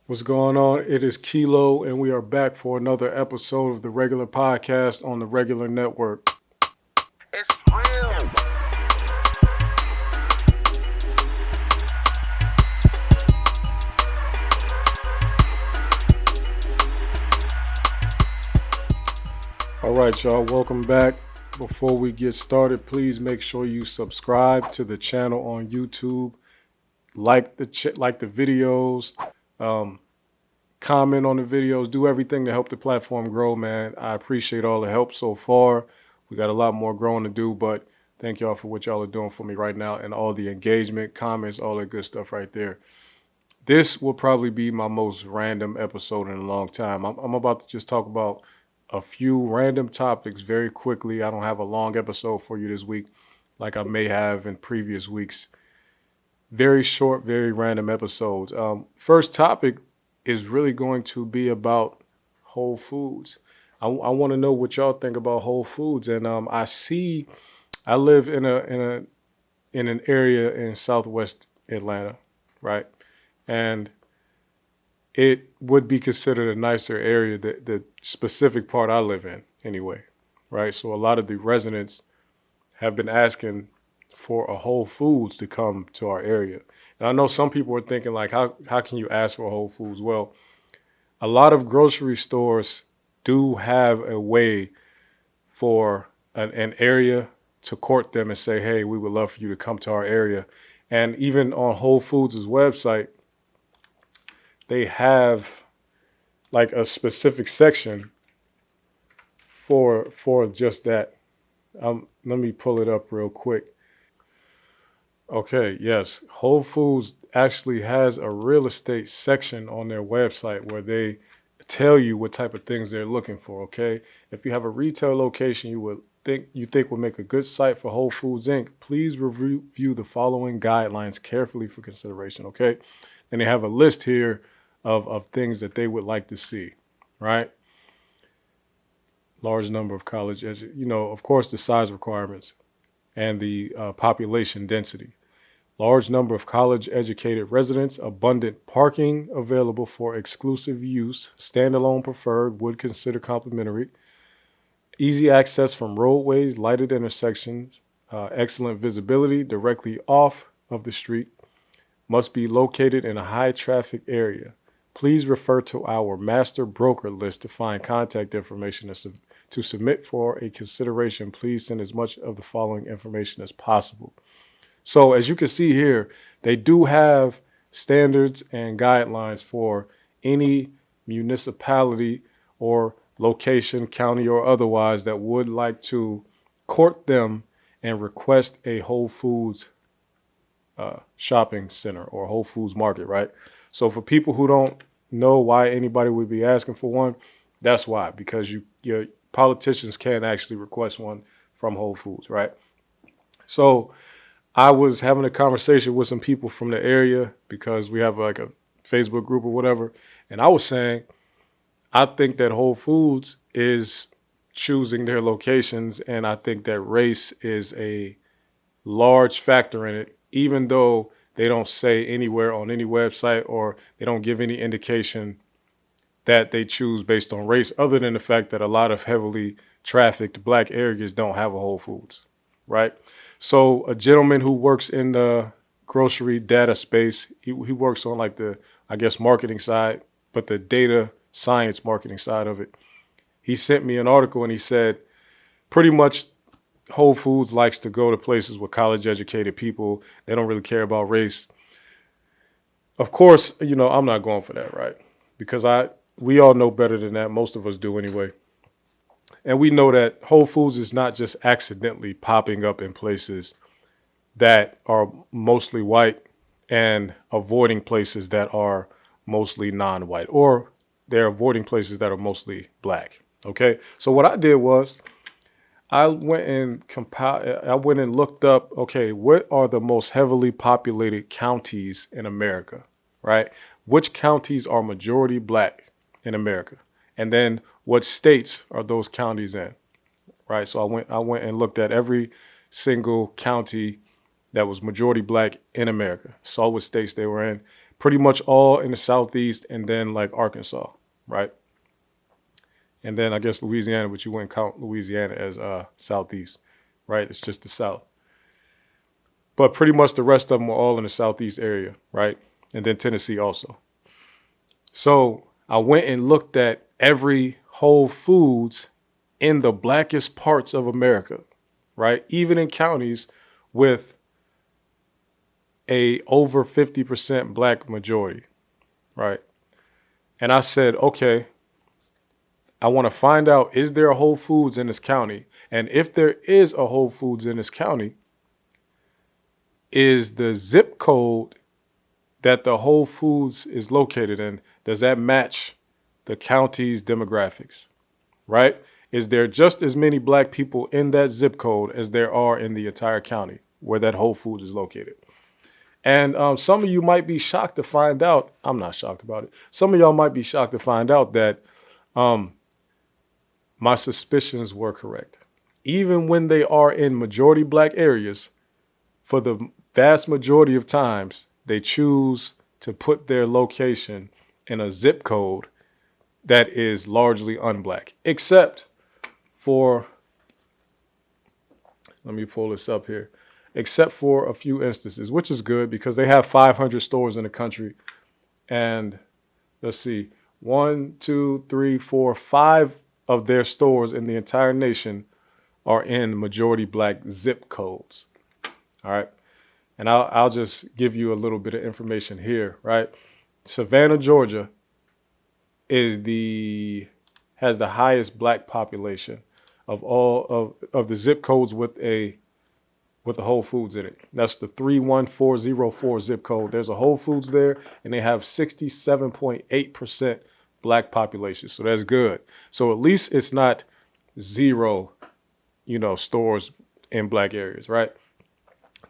What's going on? It is Kilo, and we are back for another episode of the regular podcast on the regular network. It's real. All right, y'all, welcome back. Before we get started, please make sure you subscribe to the channel on YouTube, like the videos, um, comment on the videos, do everything to help the platform grow, man. I appreciate all the help so far. We got a lot more growing to do, but thank y'all for what y'all are doing for me right now and all the engagement, comments, all that good stuff right there. This will probably be my most random episode in a long time. I'm about to just talk about a few random topics very quickly. I don't have a long episode for you this week like I may have in previous weeks. Very short, very random episodes. First topic is really going to be about Whole Foods. I want to know what y'all think about Whole Foods, and I live in an area in Southwest Atlanta, right? And it would be considered a nicer area, the specific part I live in, anyway, right? So a lot of the residents have been asking for a Whole Foods to come to our area. And I know some people are thinking, like, how can you ask for a Whole Foods? Well, a lot of grocery stores do have a way for an area to court them and say, hey, we would love for you to come to our area. And even on Whole Foods' website, they have like a specific section for just that. Let me pull it up real quick. Okay, yes, Whole Foods actually has a real estate section on their website where they tell you what type of things they're looking for. Okay, if you have a retail location you think would make a good site for Whole Foods Inc., please review the following guidelines carefully for consideration. Okay, and they have a list here of things that they would like to see, right? Large number of of course, the size requirements and the population density. Large number of college educated residents, abundant parking available for exclusive use, standalone preferred, would consider complimentary, easy access from roadways, lighted intersections, excellent visibility directly off of the street, must be located in a high traffic area. Please refer to our master broker list to find contact information to submit for a consideration. Please send as much of the following information as possible. So, as you can see here, they do have standards and guidelines for any municipality or location, county or otherwise, that would like to court them and request a Whole Foods shopping center or Whole Foods market, right? So for people who don't know why anybody would be asking for one, that's why, because your politicians can't actually request one from Whole Foods, right? So I was having a conversation with some people from the area because we have like a Facebook group or whatever, and I was saying I think that Whole Foods is choosing their locations, and I think that race is a large factor in it, even though they don't say anywhere on any website or they don't give any indication that they choose based on race, other than the fact that a lot of heavily trafficked black areas don't have a Whole Foods, right? So a gentleman who works in the grocery data space, he works on like the, I guess, marketing side, but the data science marketing side of it. He sent me an article and he said pretty much Whole Foods likes to go to places with college educated people. They don't really care about race. Of course, I'm not going for that, right? Because we all know better than that. Most of us do anyway. And we know that Whole Foods is not just accidentally popping up in places that are mostly white and avoiding places that are mostly non-white, or they're avoiding places that are mostly black. Okay. So what I did was I went and looked up, okay, what are the most heavily populated counties in America, right? Which counties are majority black in America? And then what states are those counties in, right? So I went and looked at every single county that was majority black in America, saw what states they were in, pretty much all in the Southeast, and then like Arkansas, right? And then I guess Louisiana, but you wouldn't count Louisiana as Southeast, right? It's just the South. But pretty much the rest of them were all in the Southeast area, right? And then Tennessee also. So I went and looked at every Whole Foods in the blackest parts of America, right? Even in counties with a over 50% black majority, right? And I said, okay, I want to find out, is there a Whole Foods in this county? And if there is a Whole Foods in this county, is the zip code that the Whole Foods is located in, does that match the county's demographics, right? Is there just as many black people in that zip code as there are in the entire county where that Whole Foods is located? And some of you might be shocked to find out, I'm not shocked about it. Some of y'all might be shocked to find out that my suspicions were correct. Even when they are in majority black areas, for the vast majority of times, they choose to put their location in a zip code that is largely unblack, except for, let me pull this up here, except for a few instances, which is good because they have 500 stores in the country. And let's see, 1, 2, 3, 4, 5 of their stores in the entire nation are in majority black zip codes. All right. And I'll just give you a little bit of information here, right? Savannah, Georgia has the highest black population of all of the zip codes with the Whole Foods in it. That's the 31404 zip code. There's a Whole Foods there, and they have 67.8% black population. So that's good. So at least it's not zero, stores in black areas, right?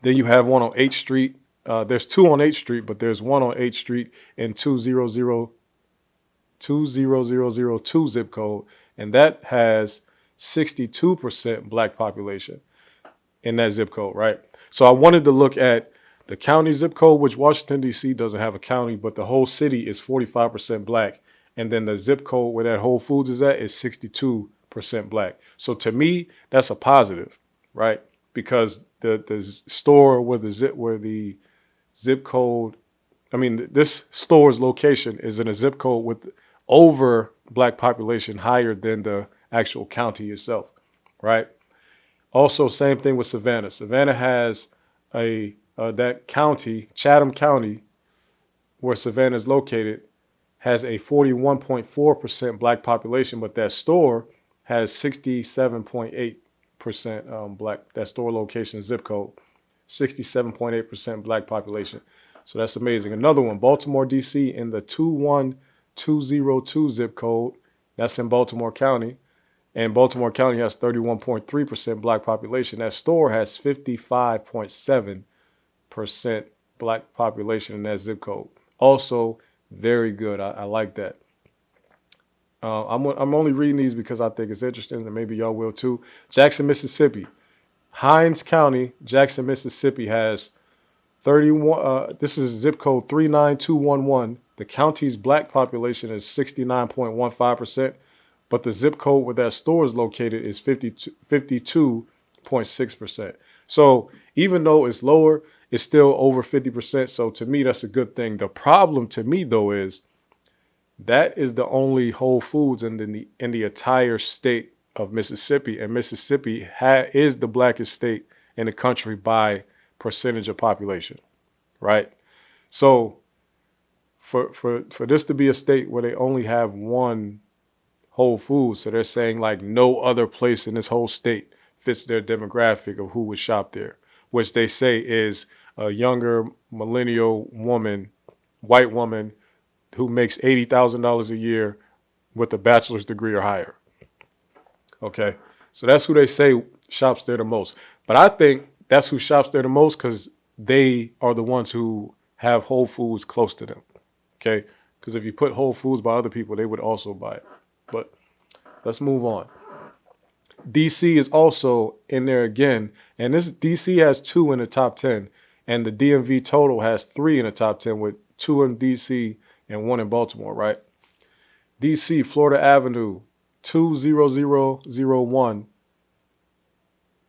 Then you have one on 8th Street. There's two on 8th Street, but there's one on 8th Street in 20002 zip code, and that has 62% black population in that zip code, right? So I wanted to look at the county zip code, which Washington, D.C. doesn't have a county, but the whole city is 45% black. And then the zip code where that Whole Foods is at is 62% black. So to me, that's a positive, right? Because the store where the zip code, this store's location is in a zip code with over black population higher than the actual county itself, right? Also, same thing with Savannah. Savannah has that county, Chatham County, where Savannah is located, has a 41.4% black population, but that store has 67.8% black, that store location zip code, 67.8% black population. So that's amazing. Another one, Baltimore, D.C. in the 21202 zip code. That's in Baltimore County. And Baltimore County has 31.3% black population. That store has 55.7% black population in that zip code. Also, very good. I like that. I'm only reading these because I think it's interesting, and maybe y'all will too. Jackson, Mississippi. Hinds County, Jackson, Mississippi has 31. This is zip code 39211. The county's black population is 69.15%, but the zip code where that store is located is 52.6%. So even though it's lower, it's still over 50%. So to me, that's a good thing. The problem to me, though, is that is the only Whole Foods in the entire state of Mississippi, and Mississippi is the blackest state in the country by percentage of population, right? So for this to be a state where they only have one Whole Foods, so they're saying like no other place in this whole state fits their demographic of who would shop there, which they say is a younger millennial woman, white woman, who makes $80,000 a year with a bachelor's degree or higher. Okay, so that's who they say shops there the most. But I think that's who shops there the most because they are the ones who have Whole Foods close to them. Okay, because if you put Whole Foods by other people, they would also buy it. But let's move on. DC is also in there again, and this DC has 2 in the top 10, and the DMV total has 3 in the top 10 with 2 in DC, and 1 in Baltimore, right? DC, Florida Avenue, 20001,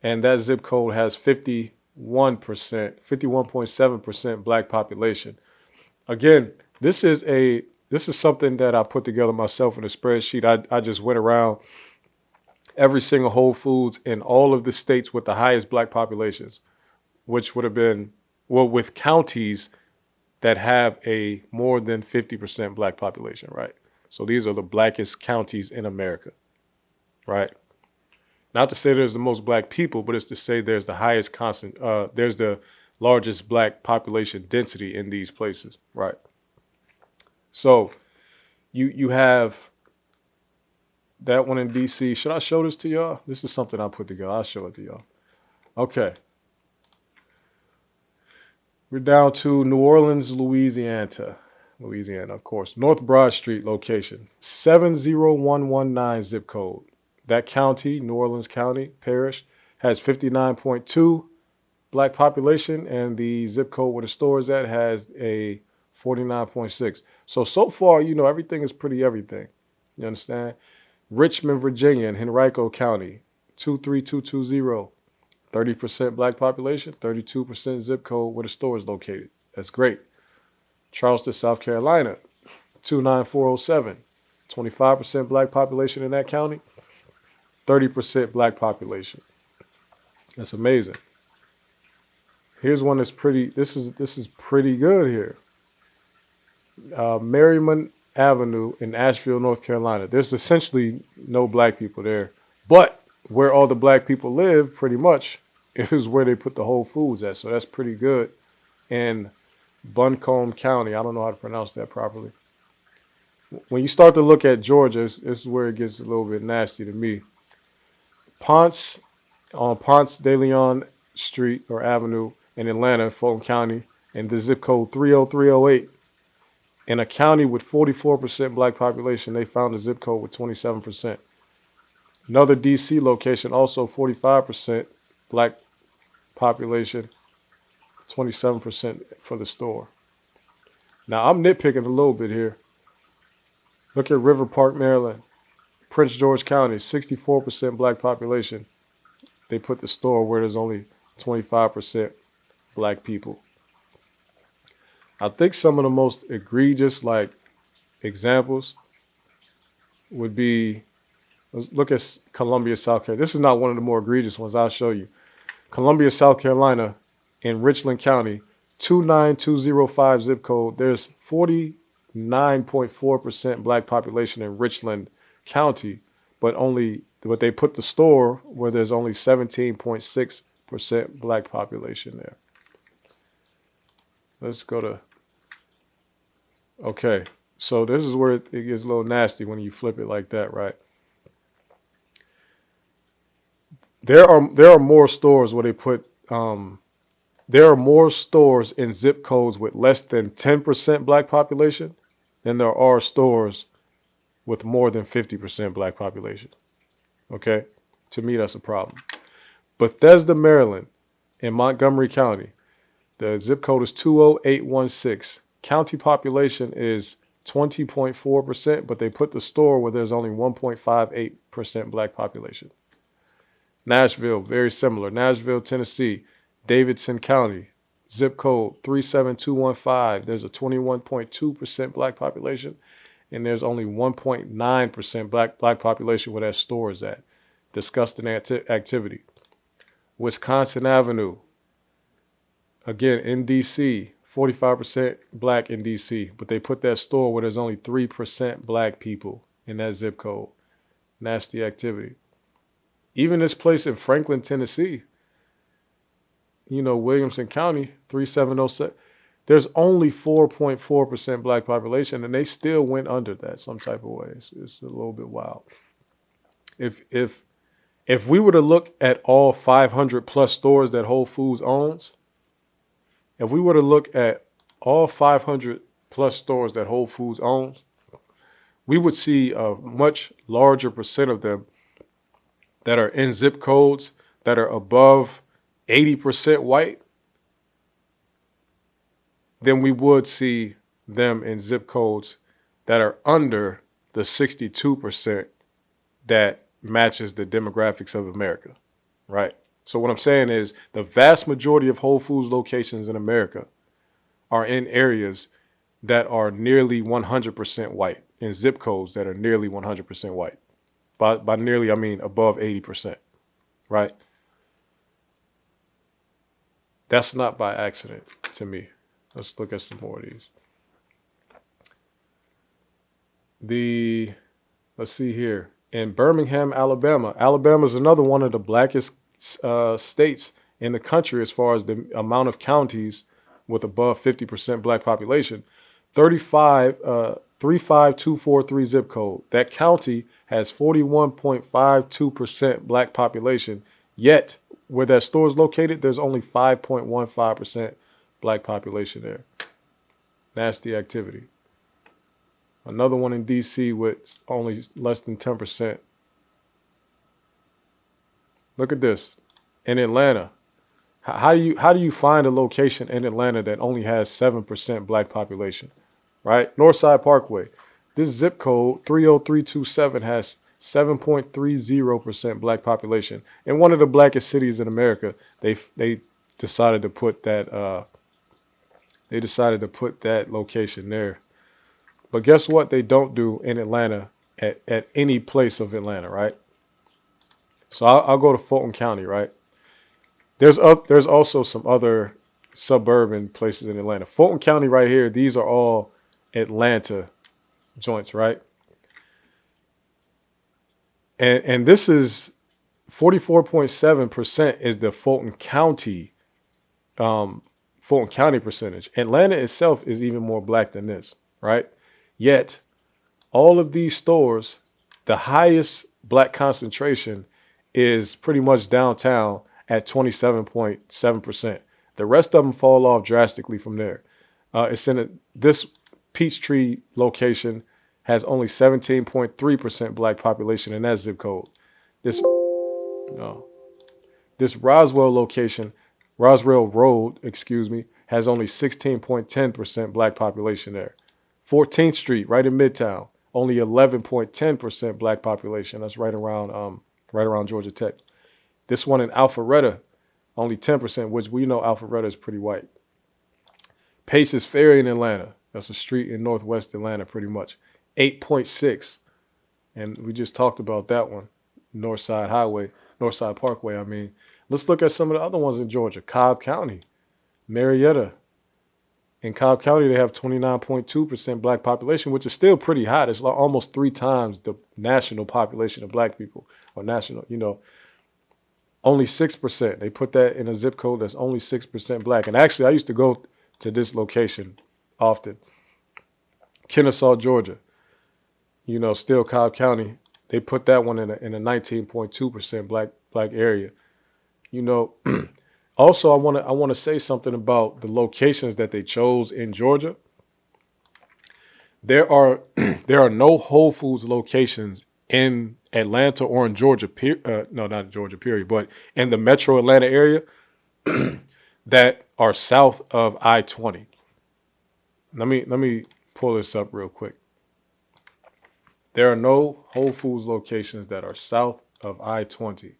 and that zip code has 51%, 51.7% black population. Again, this is something that I put together myself in a spreadsheet. I just went around every single Whole Foods in all of the states with the highest black populations, which would have been, well, with counties that have a more than 50% black population, right? So these are the blackest counties in America, right? Not to say there's the most black people, but it's to say there's the highest there's the largest black population density in these places, right? So you have that one in DC. Should I show this to y'all? This is something I put together. I'll show it to y'all. Okay. We're down to New Orleans, Louisiana, of course. North Broad Street location, 70119 zip code. That county, New Orleans County Parish, has 59.2 black population, and the zip code where the store is at has a 49.6. So far, everything is pretty everything. You understand? Richmond, Virginia, in Henrico County, 23220. 30% black population, 32% zip code where the store is located. That's great. Charleston, South Carolina, 29407. 25% black population in that county, 30% black population. That's amazing. Here's one that's pretty, this is pretty good here. Merriman Avenue in Asheville, North Carolina. There's essentially no black people there, but where all the black people live, pretty much, is where they put the Whole Foods at. So that's pretty good. In Buncombe County, I don't know how to pronounce that properly. When you start to look at Georgia, this is where it gets a little bit nasty to me. Ponce, on Ponce de Leon Street or Avenue in Atlanta, Fulton County, and the zip code 30308. In a county with 44% black population, they found a zip code with 27%. Another DC location, also 45% black population, 27% for the store. Now, I'm nitpicking a little bit here. Look at River Park, Maryland, Prince George County, 64% black population. They put the store where there's only 25% black people. I think some of the most egregious, examples would be, let's look at Columbia, South Carolina. This is not one of the more egregious ones. I'll show you. Columbia, South Carolina, in Richland County, 29205 zip code. There's 49.4% black population in Richland County, but they put the store where there's only 17.6% black population there. Let's go to, okay. So this is where it gets a little nasty when you flip it like that, right? There are more stores where they put there are more stores in zip codes with less than 10% black population than there are stores with more than 50% black population. Okay? To me, that's a problem. Bethesda, Maryland, in Montgomery County, the zip code is 20816. County population is 20.4%, but they put the store where there's only 1.58% black population. Nashville, very similar. Nashville, Tennessee, Davidson County, zip code 37215. There's a 21.2% black population, and there's only 1.9% black population where that store is at. Disgusting activity. Wisconsin Avenue, again in DC, 45% black in DC, but they put that store where there's only 3% black people in that zip code. Nasty activity. Even this place in Franklin, Tennessee, Williamson County, 3707, there's only 4.4% black population, and they still went under that some type of way. It's a little bit wild. If we were to look at all 500 plus stores that Whole Foods owns, if we were to look at all 500 plus stores that Whole Foods owns, we would see a much larger percent of them that are in zip codes that are above 80% white than we would see them in zip codes that are under the 62% that matches the demographics of America, right? So what I'm saying is the vast majority of Whole Foods locations in America are in areas that are nearly 100% white, in zip codes that are nearly 100% white. By nearly, I mean above 80%, right? That's not by accident to me. Let's look at some more of these. Let's see here. In Birmingham, Alabama. Alabama is another one of the blackest states in the country as far as the amount of counties with above 50% black population. 35243 zip code. That county has 41.52% black population, yet where that store is located, there's only 5.15% black population there. Nasty activity. Another one in DC with only less than 10%. Look at this. In Atlanta, how do you find a location in Atlanta that only has 7% black population, right? Northside Parkway. This zip code 30327 has 7.30% black population. In one of the blackest cities in America, they decided to put that location there. But guess what they don't do in Atlanta at any place of Atlanta, right? So I'll go to Fulton County, right? There's also some other suburban places in Atlanta. Fulton County right here, these are all Atlanta joints, right? And this is 44.7% is the Fulton County percentage. Atlanta itself is even more black than this, right? Yet all of these stores, the highest black concentration is pretty much downtown at 27.7%. The rest of them fall off drastically from there. This Peachtree location has only 17.3% black population in that zip code. This Roswell Road, has only 16.10% black population there. 14th Street, right in Midtown, only 11.10% black population. That's right around Georgia Tech. This one in Alpharetta, only 10%, which we know Alpharetta is pretty white. Paces Ferry in Atlanta. That's a street in Northwest Atlanta, pretty much. 8.6. And we just talked about that one. Northside Parkway, I mean. Let's look at some of the other ones in Georgia. Cobb County, Marietta. In Cobb County, they have 29.2% black population, which is still pretty high. It's like almost 3 times the national population of black people, or national, only 6%. They put that in a zip code that's only 6% black. And actually, I used to go to this location often. Kennesaw, Georgia. Still Cobb County. They put that one in a 19.2% black area. Also, I want to say something about the locations that they chose in Georgia. There are no Whole Foods locations in Atlanta or in Georgia. No, not Georgia, period, but in the Metro Atlanta area that are south of I-20. Let me pull this up real quick. There are no Whole Foods locations that are south of I-20.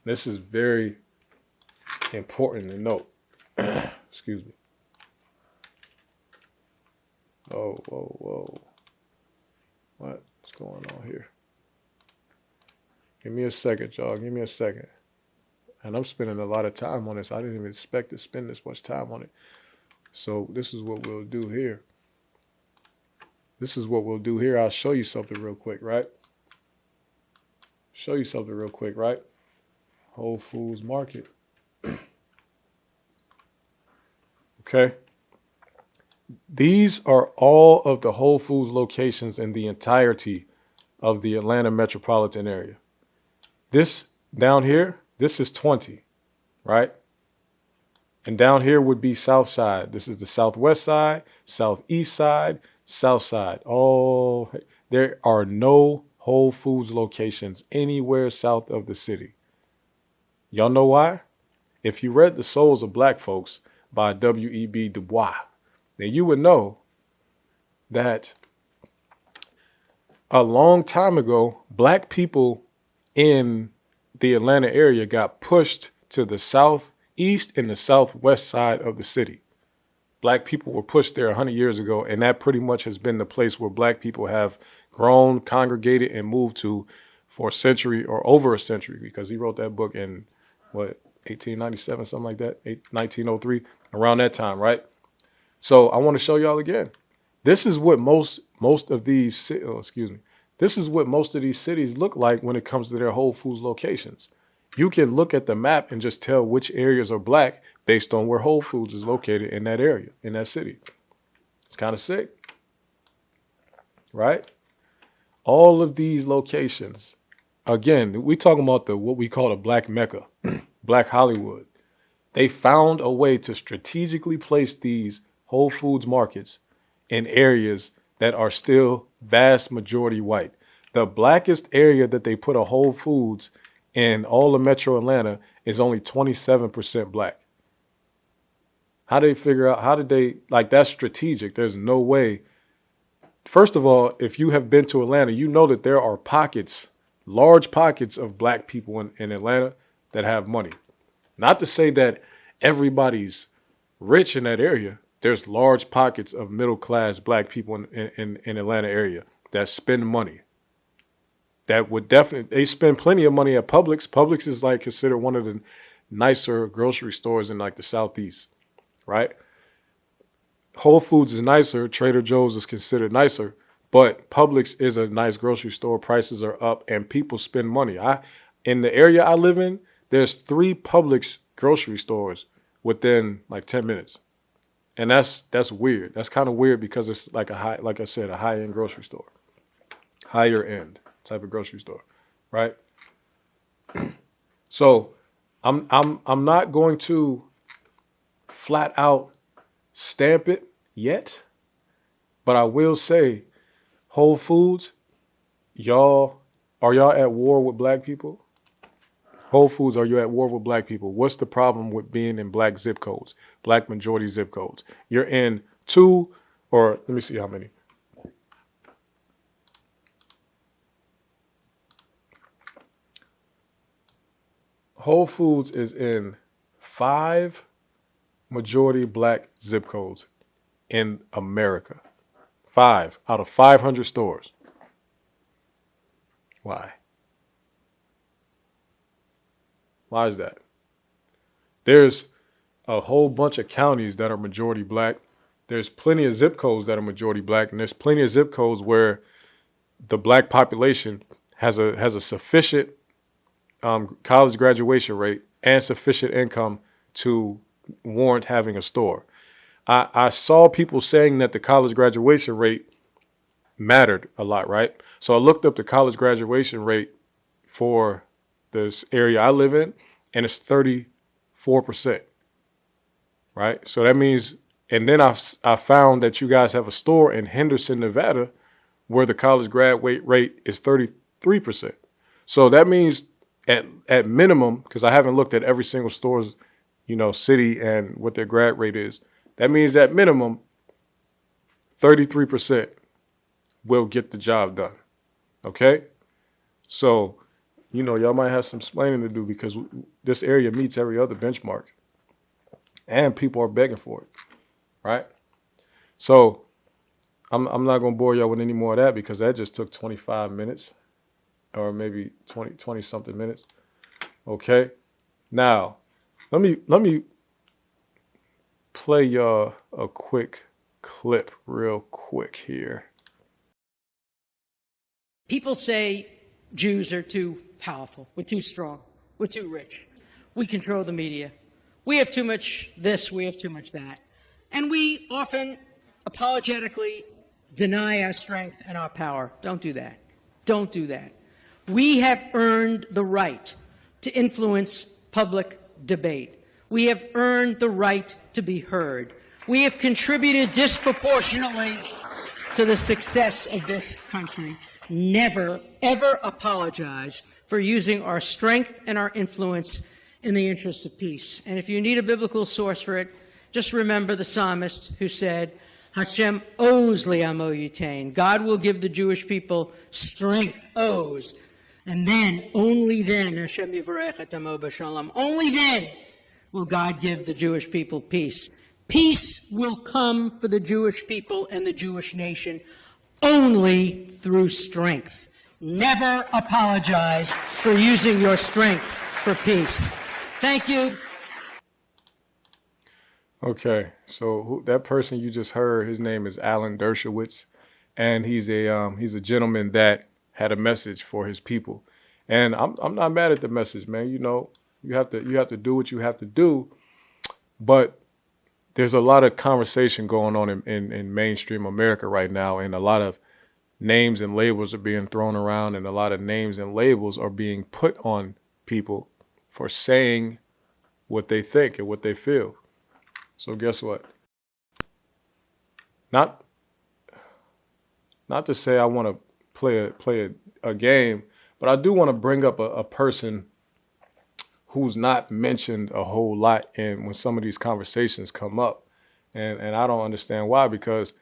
This is very important to note. Excuse me. Whoa. What's going on here? Give me a second, y'all. Give me a second. And I'm spending a lot of time on this. I didn't even expect to spend this much time on it. So this is what we'll do here. I'll show you something real quick, right? Whole Foods Market. Okay. These are all of the Whole Foods locations in the entirety of the Atlanta metropolitan area. This down here, this is 20, right? And down here would be South Side. This is the Southwest side, Southeast side, South side. Oh, there are no Whole Foods locations anywhere south of the city. Y'all know why? If you read The Souls of Black Folks by W.E.B. Du Bois, then you would know that a long time ago, black people in the Atlanta area got pushed to the southeast and the southwest side of the city. Black people were pushed there 100 years ago, and that pretty much has been the place where black people have grown, congregated, and moved to for a century or over a century, because he wrote that book in, 1897, something like that, 1903, around that time, right? So I want to show y'all again. This is what most of these, this is what most of these cities look like when it comes to their Whole Foods locations. You can look at the map and just tell which areas are black based on where Whole Foods is located in that area, in that city. It's kind of sick, right? All of these locations, again, we talking about what we call the Black Mecca, Black Hollywood. They found a way to strategically place these Whole Foods markets in areas that are still vast majority white. The blackest area that they put a Whole Foods in all of Metro Atlanta is only 27% black. How did they, that's strategic. There's no way. First of all, if you have been to Atlanta, you know that there are pockets, large pockets of black people in Atlanta that have money. Not to say that everybody's rich in that area. There's large pockets of middle-class black people in Atlanta area that spend money. That would definitely, they spend plenty of money at Publix. Publix is considered one of the nicer grocery stores in the Southeast, right? Whole Foods is nicer. Trader Joe's is considered nicer, but Publix is a nice grocery store. Prices are up and people spend money. In the area I live in, there's 3 Publix grocery stores within 10 minutes. And that's weird. That's kind of weird because it's like a high-end grocery store. Higher end type of grocery store, right? So I'm not going to flat out stamp it yet, but I will say Whole Foods, are y'all at war with black people? Whole Foods, are you at war with black people? What's the problem with being in black zip codes, black majority zip codes? You're in 2, or let me see how many. Whole Foods is in 5 majority black zip codes in America. 5 out of 500 stores. Why? Why is that? There's a whole bunch of counties that are majority black. There's plenty of zip codes that are majority black, and there's plenty of zip codes where the black population has a sufficient college graduation rate and sufficient income to warrant having a store. I saw people saying that the college graduation rate mattered a lot, right? So I looked up the college graduation rate for this area I live in, and it's 34%, right? So that means, and then I found that you guys have a store in Henderson, Nevada, where the college grad rate is 33%. So that means at minimum, because I haven't looked at every single store's, city and what their grad rate is. That means at minimum, 33% will get the job done. Okay? So, y'all might have some explaining to do because this area meets every other benchmark and people are begging for it, right? So I'm not going to bore y'all with any more of that because that just took 25 minutes or maybe 20 something minutes. Okay. Now, let me play y'all a quick clip real quick here. People say Jews are too powerful, we're too strong, we're too rich, we control the media, we have too much this, we have too much that. And we often apologetically deny our strength and our power. Don't do that. Don't do that. We have earned the right to influence public debate. We have earned the right to be heard. We have contributed disproportionately to the success of this country. Never, ever apologize for using our strength and our influence in the interests of peace. And if you need a biblical source for it, just remember the psalmist who said, Hashem Oz li'amo yitain. God will give the Jewish people strength, Oz. And then, only then, Hashem yivarech et amo b'shalom. Only then will God give the Jewish people peace. Peace will come for the Jewish people and the Jewish nation only through strength. Never apologize for using your strength for peace. Thank you. Okay, so that person you just heard, his name is Alan Dershowitz, and he's a gentleman that had a message for his people. And I'm not mad at the message, man. You know, you have to do what you have to do, but there's a lot of conversation going on in mainstream America right now, and a lot of names and labels are being thrown around, and a lot of names and labels are being put on people for saying what they think and what they feel. So guess what? Not to say I want to play a game, but I do want to bring up a person who's not mentioned a whole lot when some of these conversations come up. And I don't understand why, because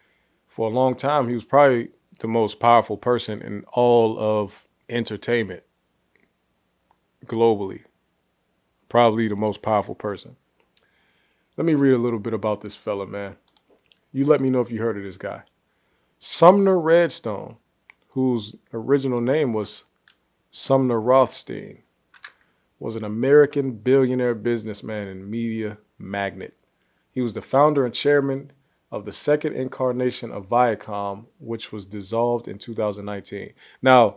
for a long time he was probably the most powerful person in all of entertainment globally. Probably the most powerful person. Let me read a little bit about this fella, man. You let me know if you heard of this guy. Sumner Redstone, whose original name was Sumner Rothstein, was an American billionaire businessman and media magnate. He was the founder and chairman of the second incarnation of Viacom, which was dissolved in 2019. Now,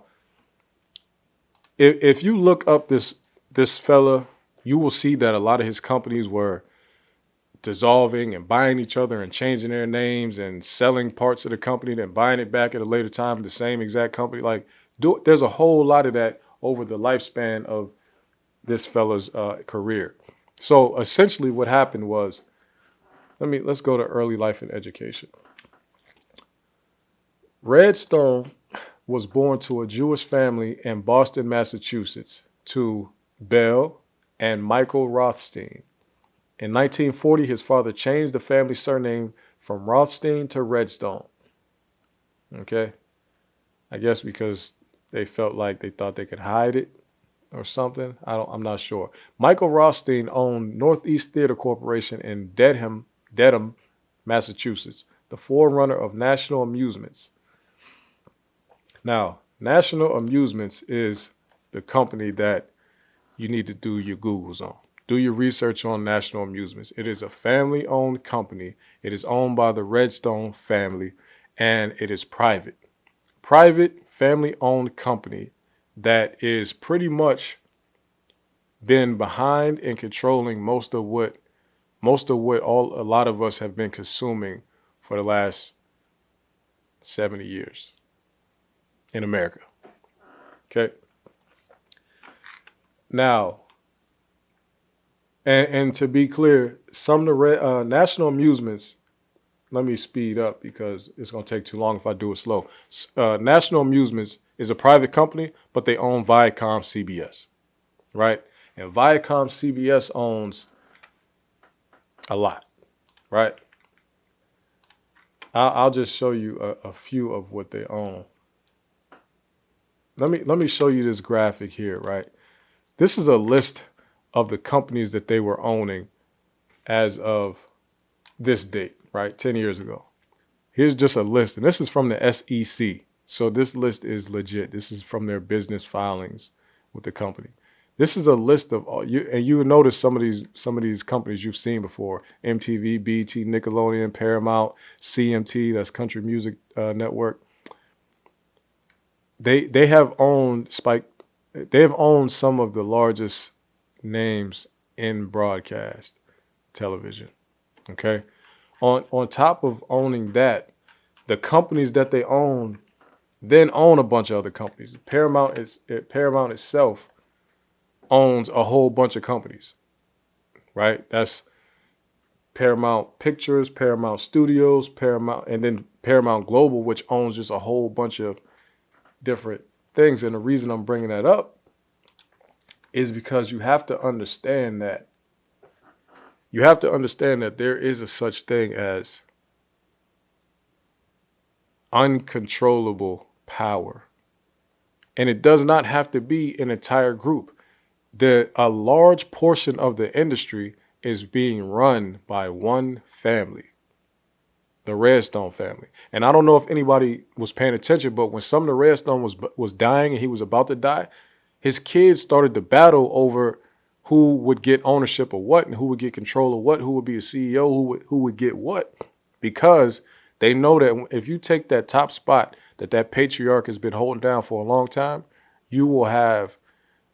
if you look up this fella, you will see that a lot of his companies were dissolving and buying each other and changing their names and selling parts of the company, then buying it back at a later time, the same exact company. There's a whole lot of that over the lifespan of this fella's career. So essentially what happened was, let's go to early life and education. Redstone was born to a Jewish family in Boston, Massachusetts, to Belle and Michael Rothstein. In 1940, his father changed the family surname from Rothstein to Redstone. Okay? I guess because they thought they could hide it or something. I'm not sure. Michael Rothstein owned Northeast Theater Corporation in Dedham, Massachusetts, the forerunner of National Amusements. Now, National Amusements is the company that you need to do your Googles on. Do your research on National Amusements. It is a family-owned company. It is owned by the Redstone family, and it is private. Private, family-owned company that is pretty much been behind and controlling most of what a lot of us have been consuming for the last 70 years in America. Okay. Now, and to be clear, National Amusements, let me speed up because it's going to take too long if I do it slow. National Amusements is a private company, but they own Viacom CBS, right? And Viacom CBS owns a lot, right? I'll just show you a few of what they own. Let me show you this graphic here, right? This is a list of the companies that they were owning as of this date, right? 10 years ago. Here's just a list, and this is from the SEC. So this list is legit. This is from their business filings with the company. This is a list of all you, and you would notice some of these companies you've seen before: MTV, BET, Nickelodeon, Paramount, CMT, that's Country Music Network. They have owned They have owned some of the largest names in broadcast television. Okay, on top of owning that, the companies that they own then own a bunch of other companies. Paramount itself owns a whole bunch of companies, right? That's Paramount Pictures, Paramount Studios, Paramount, and then Paramount Global, which owns just a whole bunch of different things. And the reason I'm bringing that up is because you have to understand that there is a such thing as uncontrollable power. And it does not have to be an entire group. A large portion of the industry is being run by one family, the Redstone family. And I don't know if anybody was paying attention, but when Sumner Redstone was dying and he was about to die, his kids started to battle over who would get ownership of what and who would get control of what, who would be a CEO, who would get what, because they know that if you take that top spot that patriarch has been holding down for a long time, you will have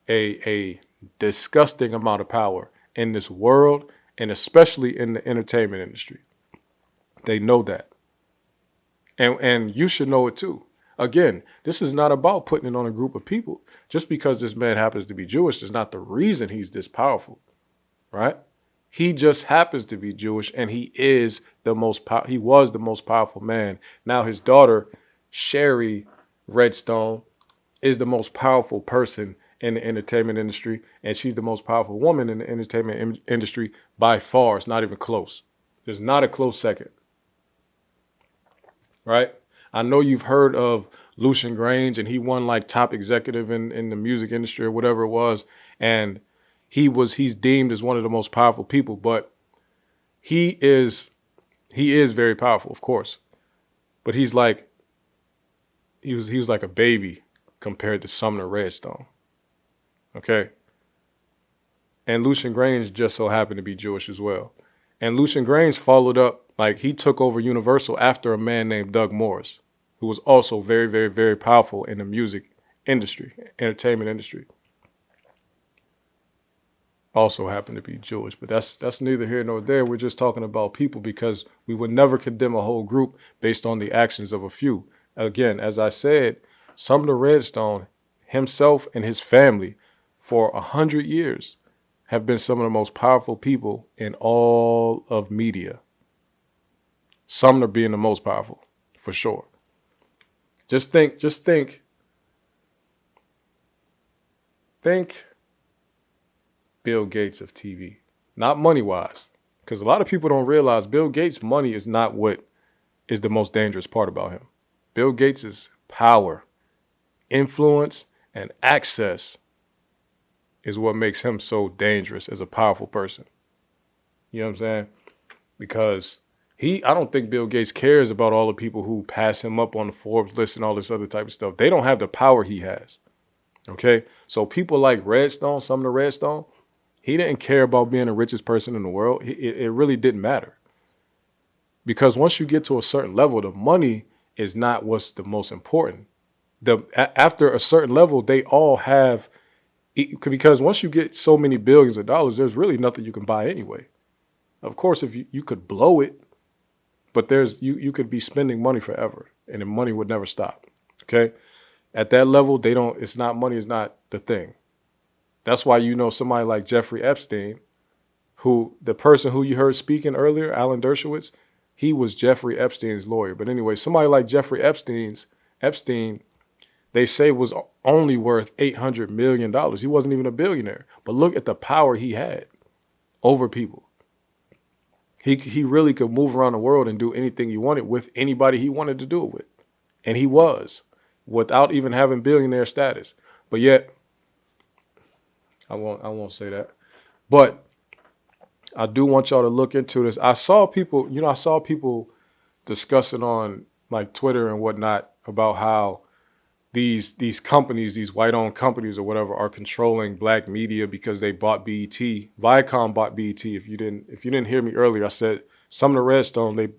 a disgusting amount of power in this world, and especially in the entertainment industry. They know that. And you should know it too. Again, this is not about putting it on a group of people. Just because this man happens to be Jewish is not the reason he's this powerful, right? He just happens to be Jewish, and he was the most powerful man. Now his daughter, Sherry Redstone, is the most powerful person in the entertainment industry, and she's the most powerful woman in the entertainment industry by far. It's not even close. There's not a close second, right? I know you've heard of Lucian Grange, and he won like top executive in the music industry or whatever it was, and he's deemed as one of the most powerful people, but he is very powerful, of course, but he was like a baby compared to Sumner Redstone. Okay. And Lucian Grange just so happened to be Jewish as well. And Lucian Grange followed up, like he took over Universal after a man named Doug Morris, who was also very, very, very powerful in the music industry, entertainment industry. Also happened to be Jewish, but that's neither here nor there. We're just talking about people, because we would never condemn a whole group based on the actions of a few. Again, as I said, Sumner Redstone himself and his family for 100 years have been some of the most powerful people in all of media. Sumner being the most powerful, for sure. Just think Bill Gates of TV. Not money-wise, because a lot of people don't realize Bill Gates' money is not what is the most dangerous part about him. Bill Gates' power, influence, and access is what makes him so dangerous as a powerful person. You know what I'm saying? Because I don't think Bill Gates cares about all the people who pass him up on the Forbes list and all this other type of stuff. They don't have the power he has. Okay? So people like Redstone, Sumner Redstone, he didn't care about being the richest person in the world. It really didn't matter. Because once you get to a certain level, the money is not what's the most important. After a certain level, they all have, because once you get so many billions of dollars, there's really nothing you can buy anyway. Of course, if you could blow it, but you could be spending money forever, and the money would never stop. Okay? At that level, money is not the thing. That's why somebody like Jeffrey Epstein, the person who you heard speaking earlier, Alan Dershowitz, he was Jeffrey Epstein's lawyer. But anyway, somebody like Jeffrey Epstein, they say was only worth $800 million. He wasn't even a billionaire. But look at the power he had over people. He really could move around the world and do anything he wanted with anybody he wanted to do it with. And he was, without even having billionaire status. But yet, I won't say that. But I do want y'all to look into this. I saw people discussing on like Twitter and whatnot about how these companies, these white-owned companies or whatever, are controlling black media because they bought BET. Viacom bought BET. If you didn't hear me earlier, I said Sumner Redstone, they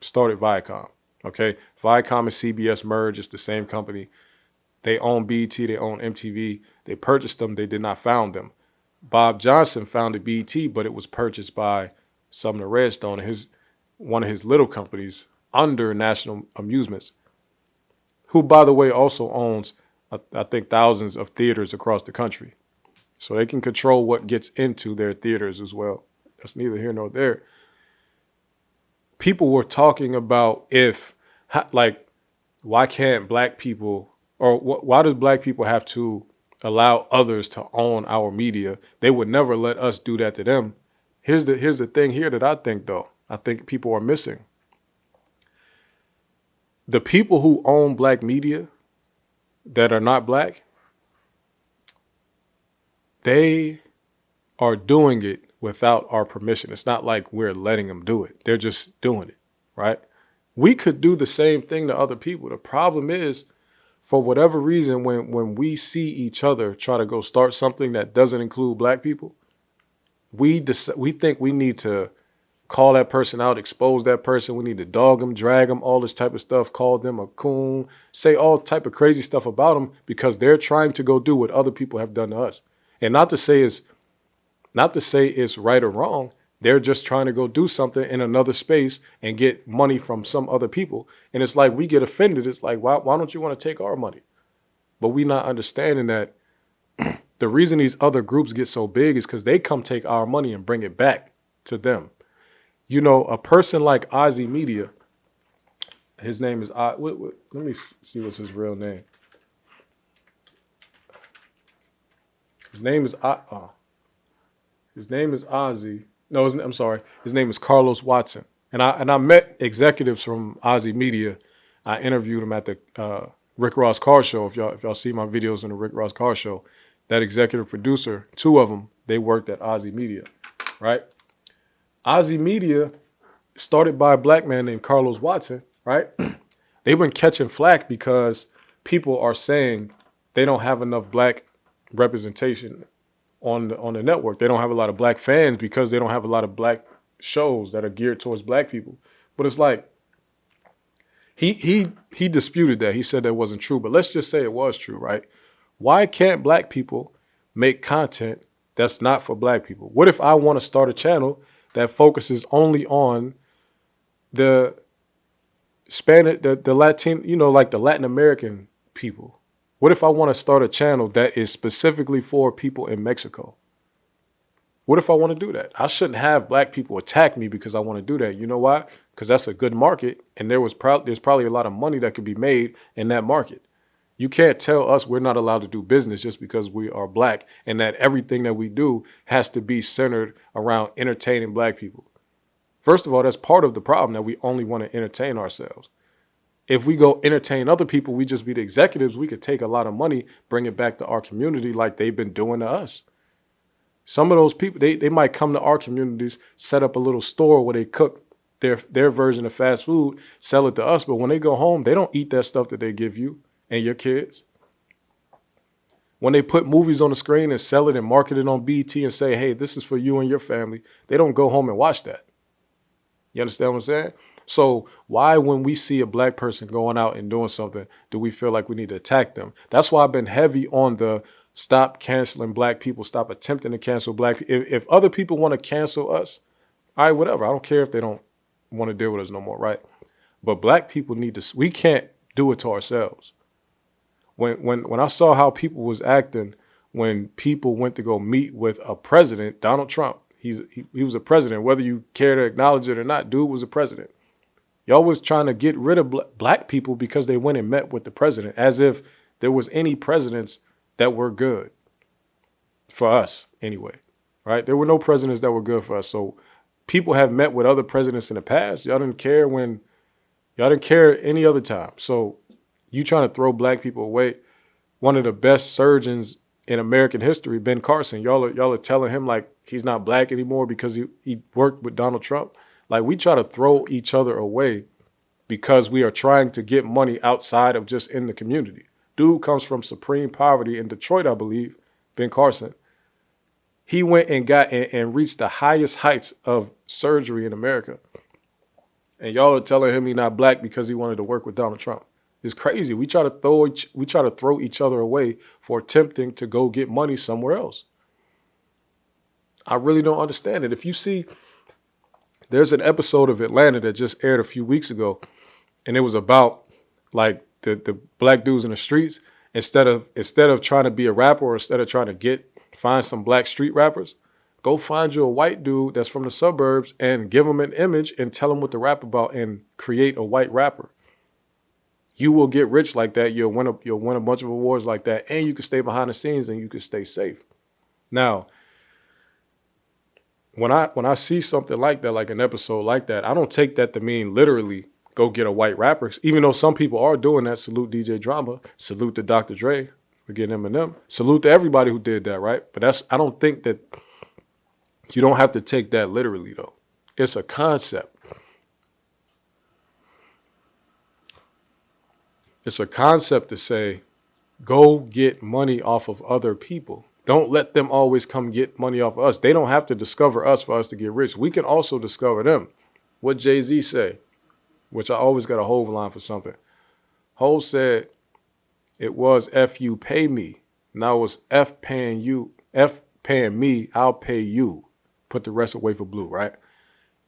started Viacom. Okay, Viacom and CBS merged. It's the same company. They own BET. They own MTV. They purchased them. They did not found them. Bob Johnson founded BET, but it was purchased by Sumner Redstone and one of his little companies under National Amusements, who, by the way, also owns, I think, thousands of theaters across the country. So they can control what gets into their theaters as well. That's neither here nor there. People were talking about why can't black people, or why does black people have to allow others to own our media? They would never let us do that to them. Here's the thing here that I think people are missing. the people who own black media that are not black, they are doing it without our permission. It's not like we're letting them do it. They're just doing it, right? We could do the same thing to other people. The problem is, for whatever reason, when we see each other try to go start something that doesn't include black people, we think we need to call that person out, expose that person. We need to dog them, drag them, all this type of stuff, call them a coon, say all type of crazy stuff about them because they're trying to go do what other people have done to us. And not to say it's right or wrong. They're just trying to go do something in another space and get money from some other people. And it's like we get offended. It's like, why don't you want to take our money? But we not understanding that the reason these other groups get so big is because they come take our money and bring it back to them. You know, a person like Ozzy Media, his name is, let me see what's his real name. His name is Ozzy. No, I'm sorry. His name is Carlos Watson. And I met executives from Ozzy Media. I interviewed him at the Rick Ross Car Show. If y'all see my videos on the Rick Ross Car Show, that executive producer, two of them, they worked at Ozzy Media, right? Ozzy Media, started by a black man named Carlos Watson, right? They've been catching flack because people are saying they don't have enough black representation on the network. They don't have a lot of black fans because they don't have a lot of black shows that are geared towards black people. But it's like he disputed that. He said that wasn't true. But let's just say it was true, right? Why can't black people make content that's not for black people? What if I want to start a channel that focuses only on the Spanish, the Latin, like the Latin American people? What if I want to start a channel that is specifically for people in Mexico? What if I want to do that? I shouldn't have black people attack me because I want to do that. You know why? Because that's a good market, and there's probably a lot of money that could be made in that market. You can't tell us we're not allowed to do business just because we are black and that everything that we do has to be centered around entertaining black people. First of all, that's part of the problem, that we only want to entertain ourselves. If we go entertain other people, we just be the executives, we could take a lot of money, bring it back to our community like they've been doing to us. Some of those people, they might come to our communities, set up a little store where they cook their version of fast food, sell it to us. But when they go home, they don't eat that stuff that they give you and your kids. When they put movies on the screen and sell it and market it on BT and say, hey, this is for you and your family, they don't go home and watch that. You understand what I'm saying? So why, when we see a black person going out and doing something, do we feel like we need to attack them? That's why I've been heavy on the stop canceling black people, stop attempting to cancel black people. If other people want to cancel us, all right, whatever. I don't care if they don't want to deal with us no more, right? But black people we can't do it to ourselves. When I saw how people was acting when people went to go meet with a president, Donald Trump, he was a president, whether you care to acknowledge it or not, dude was a president. Y'all was trying to get rid of black people because they went and met with the president, as if there was any presidents that were good for us anyway, right? There were no presidents that were good for us. So people have met with other presidents in the past. Y'all didn't care any other time. So you trying to throw black people away. One of the best surgeons in American history, Ben Carson, y'all are telling him like he's not black anymore because he worked with Donald Trump. Like, we try to throw each other away because we are trying to get money outside of just in the community. Dude comes from supreme poverty in Detroit, I believe, Ben Carson. He went and got and reached the highest heights of surgery in America. And y'all are telling him he's not black because he wanted to work with Donald Trump. It's crazy. We try to throw each other away for attempting to go get money somewhere else. I really don't understand it. If you see, there's an episode of Atlanta that just aired a few weeks ago, and it was about like the black dudes in the streets. Instead of trying to be a rapper, or instead of trying to find some black street rappers, go find you a white dude that's from the suburbs and give him an image and tell him what to rap about and create a white rapper. You will get rich like that. You'll win a bunch of awards like that, and you can stay behind the scenes and you can stay safe. Now, when I see something like that, like an episode like that, I don't take that to mean literally go get a white rapper. Even though some people are doing that. Salute DJ Drama. Salute to Dr. Dre for getting Eminem. Salute to everybody who did that, right? But I don't think that you don't have to take that literally, though. It's a concept. It's a concept to say, go get money off of other people. Don't let them always come get money off of us. They don't have to discover us for us to get rich. We can also discover them. What Jay-Z say, which I always got a Hove line for something. Hove said, it was F you pay me. Now it's F paying you. F paying me, I'll pay you. Put the rest away for Blue, right?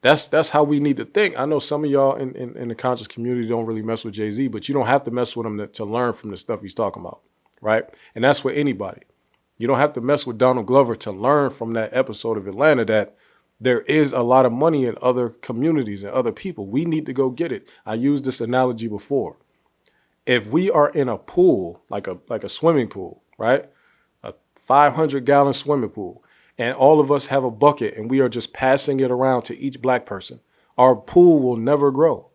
That's how we need to think. I know some of y'all in the conscious community don't really mess with Jay-Z, but you don't have to mess with him to learn from the stuff he's talking about, right? And that's for anybody. You don't have to mess with Donald Glover to learn from that episode of Atlanta that there is a lot of money in other communities and other people. We need to go get it. I used this analogy before. If we are in a pool, like a swimming pool, right? A 500-gallon swimming pool, and all of us have a bucket and we are just passing it around to each black person, our pool will never grow.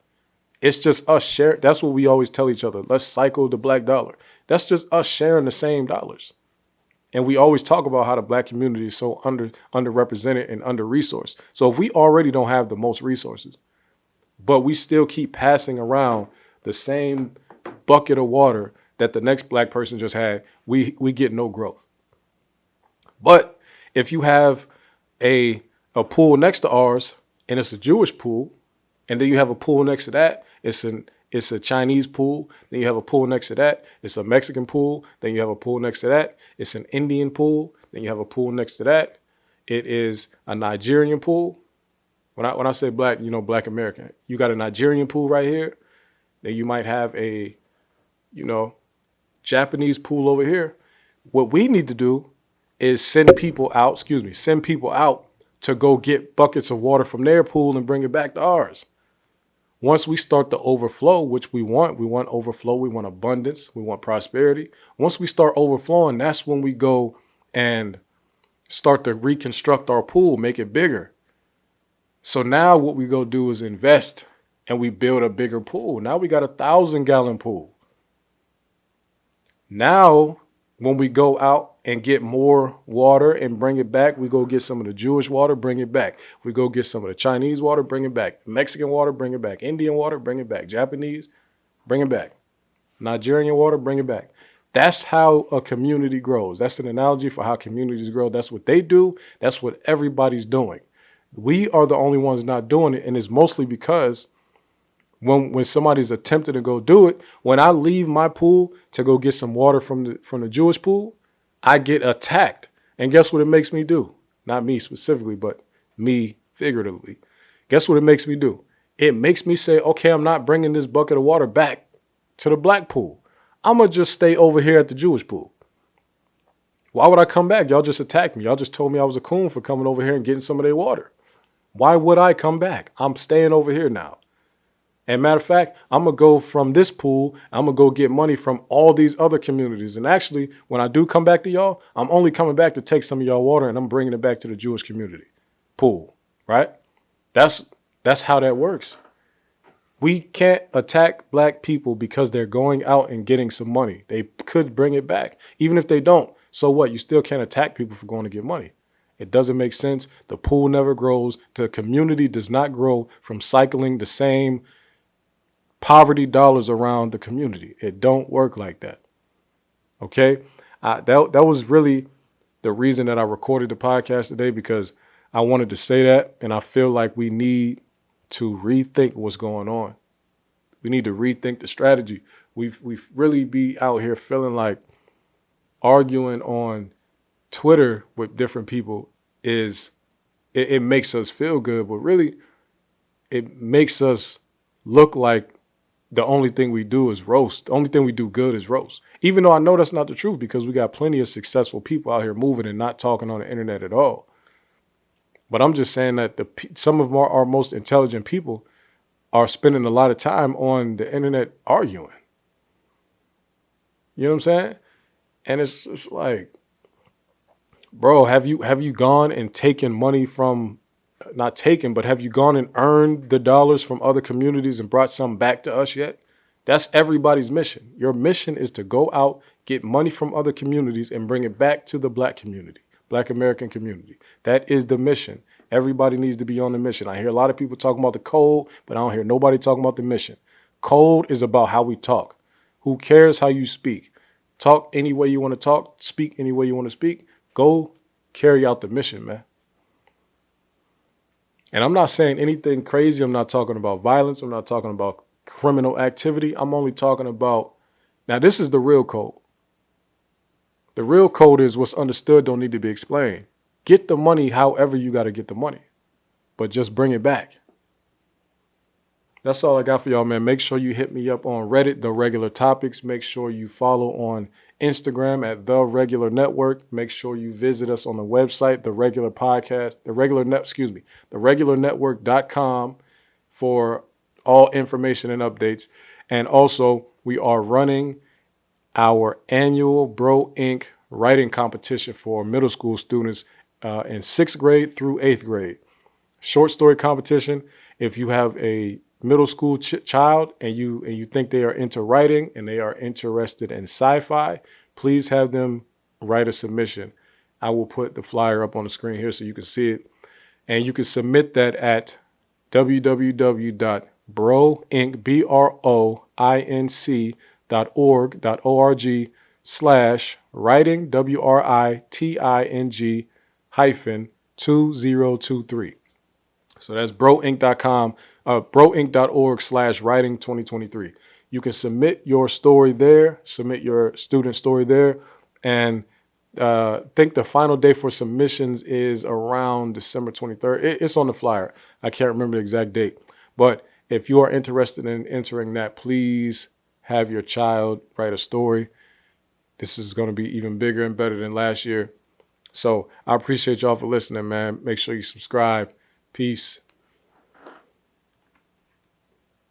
It's just us sharing. That's what we always tell each other. Let's cycle the black dollar. That's just us sharing the same dollars. And we always talk about how the black community is so underrepresented and under-resourced. So if we already don't have the most resources, but we still keep passing around the same bucket of water that the next black person just had, we get no growth. But if you have a pool next to ours and it's a Jewish pool, and then you have a pool next to that, it's a Chinese pool, then you have a pool next to that, it's a Mexican pool, then you have a pool next to that, it's an Indian pool, then you have a pool next to that, it is a Nigerian pool. When I say black, you know, black American. You got a Nigerian pool right here, then you might have a, you know, Japanese pool over here. What we need to do is send people out to go get buckets of water from their pool and bring it back to ours. Once we start to overflow, which we want overflow, we want abundance, we want prosperity. Once we start overflowing, that's when we go and start to reconstruct our pool, make it bigger. So now what we go do is invest and we build a bigger pool. Now we got 1,000-gallon pool. Now, when we go out and get more water and bring it back, we go get some of the Jewish water, bring it back. We go get some of the Chinese water, bring it back. Mexican water, bring it back. Indian water, bring it back. Japanese, bring it back. Nigerian water, bring it back. That's how a community grows. That's an analogy for how communities grow. That's what they do. That's what everybody's doing. We are the only ones not doing it, and it's mostly because when somebody's attempting to go do it, when I leave my pool to go get some water from the Jewish pool, I get attacked. And guess what it makes me do? Not me specifically, but me figuratively. Guess what it makes me do? It makes me say, okay, I'm not bringing this bucket of water back to the black pool. I'm going to just stay over here at the Jewish pool. Why would I come back? Y'all just attacked me. Y'all just told me I was a coon for coming over here and getting some of their water. Why would I come back? I'm staying over here now. And matter of fact, I'm going to go from this pool, I'm going to go get money from all these other communities. And actually, when I do come back to y'all, I'm only coming back to take some of y'all water and I'm bringing it back to the Jewish community pool, right? That's how that works. We can't attack black people because they're going out and getting some money. They could bring it back. Even if they don't, so what? You still can't attack people for going to get money. It doesn't make sense. The pool never grows. The community does not grow from cycling the same poverty dollars around the community. It don't work like that. Okay? That was really the reason that I recorded the podcast today, because I wanted to say that, and I feel like we need to rethink what's going on. We need to rethink the strategy. We've really be out here feeling like arguing on Twitter with different people it makes us feel good, but really it makes us look like the only thing we do is roast. The only thing we do good is roast. Even though I know that's not the truth, because we got plenty of successful people out here moving and not talking on the internet at all. But I'm just saying that some of our most intelligent people are spending a lot of time on the internet arguing. You know what I'm saying? And it's like, bro, have you gone and taken money from not taken, but have you gone and earned the dollars from other communities and brought some back to us yet? That's everybody's mission. Your mission is to go out, get money from other communities, and bring it back to the Black community, Black American community. That is the mission. Everybody needs to be on the mission. I hear a lot of people talking about the code, but I don't hear nobody talking about the mission. Code is about how we talk. Who cares how you speak? Talk any way you want to talk, speak any way you want to speak. Go carry out the mission, man. And I'm not saying anything crazy. I'm not talking about violence. I'm not talking about criminal activity. I'm only talking about, now this is the real code. The real code is what's understood don't need to be explained. Get the money however you got to get the money, but just bring it back. That's all I got for y'all, man. Make sure you hit me up on Reddit, The Regular Topics. Make sure you follow on Instagram at The Regular Network. Make sure you visit us on the website, The Regular Podcast, theregularnetwork.com for all information and updates. And also, we are running our annual Bro Inc. writing competition for middle school students in 6th grade through 8th grade. Short story competition. If you have a middle school child and you think they are into writing and they are interested in sci-fi, please have them write a submission. I will put the flyer up on the screen here so you can see it. And you can submit that at www.broinc.org/writing, WRITING -2023. So that's broinc.com, broinc.org/writing 2023. You can submit your story there, submit your student story there. And I think the final day for submissions is around December 23rd. It's on the flyer. I can't remember the exact date. But if you are interested in entering that, please have your child write a story. This is going to be even bigger and better than last year. So I appreciate y'all for listening, man. Make sure you subscribe. Peace.